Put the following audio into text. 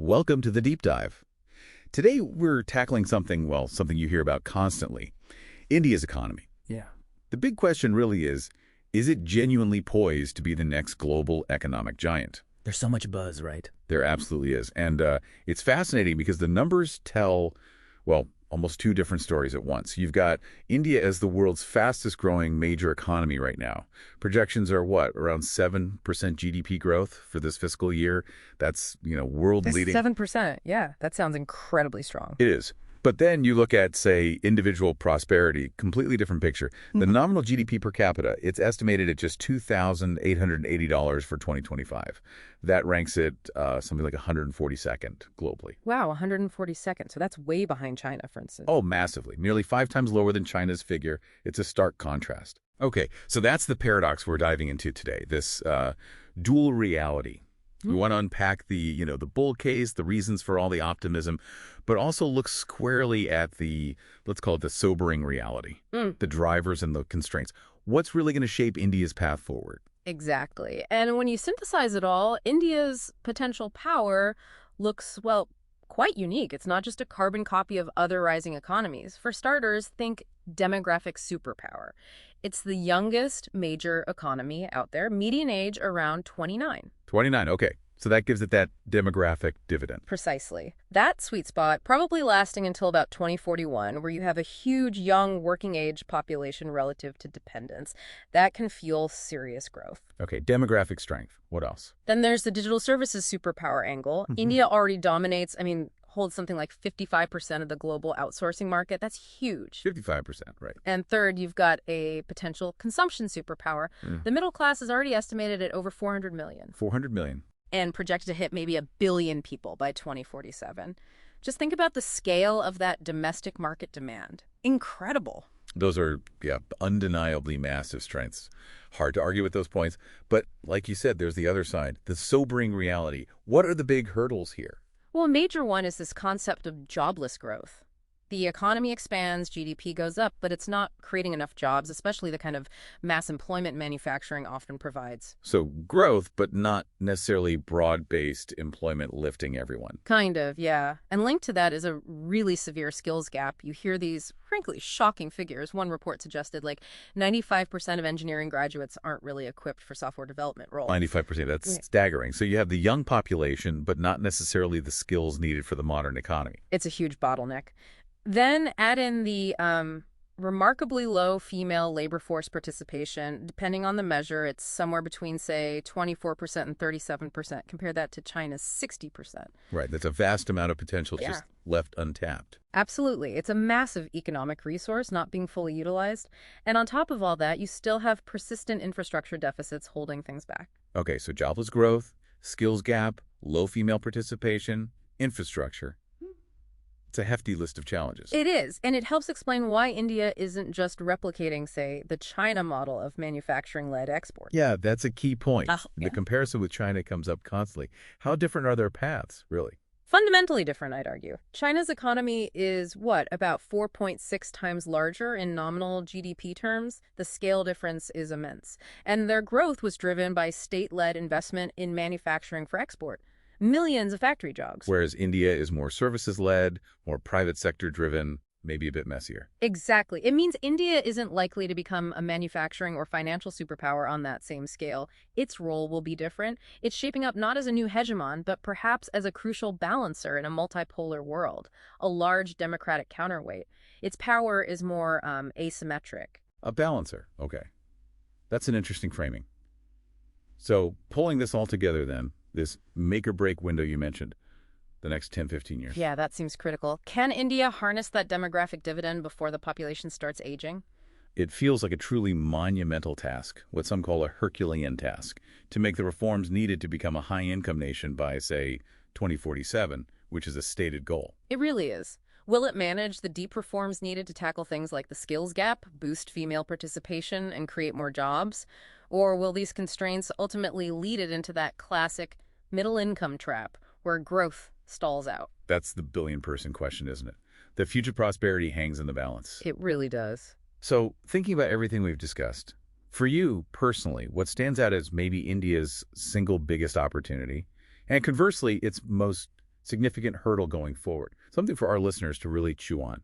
Welcome to the Deep Dive. Today we're tackling something, well, something you hear about constantly, India's economy. Yeah. The big question really is it genuinely poised to be the next global economic giant? There's so much buzz, right? There absolutely is. And it's fascinating because the numbers tell, well, almost two different stories at once. You've got India as the world's fastest growing major economy right now. Projections are what, around 7% GDP growth for this fiscal year? That's, world leading. 7%. Yeah, that sounds incredibly strong. It is. But then you look at, say, individual prosperity, completely different picture. The nominal GDP per capita, it's estimated at just $2,880 for 2025. That ranks it something like 142nd globally. Wow, 142nd. So that's way behind China, for instance. Oh, massively. Nearly 5 times lower than China's figure. It's a stark contrast. Okay, so that's the paradox we're diving into today, this dual reality. We want to unpack the bull case, the reasons for all the optimism, but also look squarely at the, let's call it the sobering reality, the drivers and the constraints. What's really going to shape India's path forward? Exactly. And when you synthesize it all, India's potential power looks, well, quite unique. It's not just a carbon copy of other rising economies. For starters, think demographic superpower. It's the youngest major economy out there, median age around 29. 29, okay. So that gives it that demographic dividend. Precisely. That sweet spot probably lasting until about 2041, where you have a huge young working age population relative to dependents. That can fuel serious growth. Okay, demographic strength. What else? Then there's the digital services superpower angle. India already dominates, holds something like 55% of the global outsourcing market. That's huge. 55%, right. And third, you've got a potential consumption superpower. The middle class is already estimated at over 400 million. 400 million. And projected to hit maybe 1 billion people by 2047. Just think about the scale of that domestic market demand. Incredible. Those are, undeniably massive strengths. Hard to argue with those points. But like you said, there's the other side, the sobering reality. What are the big hurdles here? Well, a major one is this concept of jobless growth. The economy expands, GDP goes up, but it's not creating enough jobs, especially the kind of mass employment manufacturing often provides. So growth, but not necessarily broad-based employment lifting everyone. Kind of, yeah. And linked to that is a really severe skills gap. You hear these, frankly, shocking figures. One report suggested 95% of engineering graduates aren't really equipped for software development roles. 95%, that's staggering. So you have the young population, but not necessarily the skills needed for the modern economy. It's a huge bottleneck. Then add in the remarkably low female labor force participation. Depending on the measure, it's somewhere between, say, 24% and 37%. Compare that to China's 60%. Right. That's a vast amount of potential just left untapped. Absolutely. It's a massive economic resource not being fully utilized. And on top of all that, you still have persistent infrastructure deficits holding things back. Okay, so jobless growth, skills gap, low female participation, infrastructure. It's a hefty list of challenges. It is, and it helps explain why India isn't just replicating, say, the China model of manufacturing-led export. Yeah, that's a key point. The comparison with China comes up constantly. How different are their paths, really? Fundamentally different, I'd argue. China's economy is, about 4.6 times larger in nominal GDP terms. The scale difference is immense. And their growth was driven by state-led investment in manufacturing for export. Millions of factory jobs. Whereas India is more services-led, more private sector-driven, maybe a bit messier. Exactly. It means India isn't likely to become a manufacturing or financial superpower on that same scale. Its role will be different. It's shaping up not as a new hegemon, but perhaps as a crucial balancer in a multipolar world, a large democratic counterweight. Its power is more asymmetric. A balancer. Okay. That's an interesting framing. So pulling this all together then, this make-or-break window you mentioned, the next 10, 15 years. Yeah, that seems critical. Can India harness that demographic dividend before the population starts aging? It feels like a truly monumental task, what some call a Herculean task, to make the reforms needed to become a high-income nation by, say, 2047, which is a stated goal. It really is. Will it manage the deep reforms needed to tackle things like the skills gap, boost female participation, and create more jobs? Or will these constraints ultimately lead it into that classic middle-income trap where growth stalls out? That's the billion-person question, isn't it? The future prosperity hangs in the balance. It really does. So, thinking about everything we've discussed, for you personally, what stands out as maybe India's single biggest opportunity, and conversely, its most significant hurdle going forward. Something for our listeners to really chew on.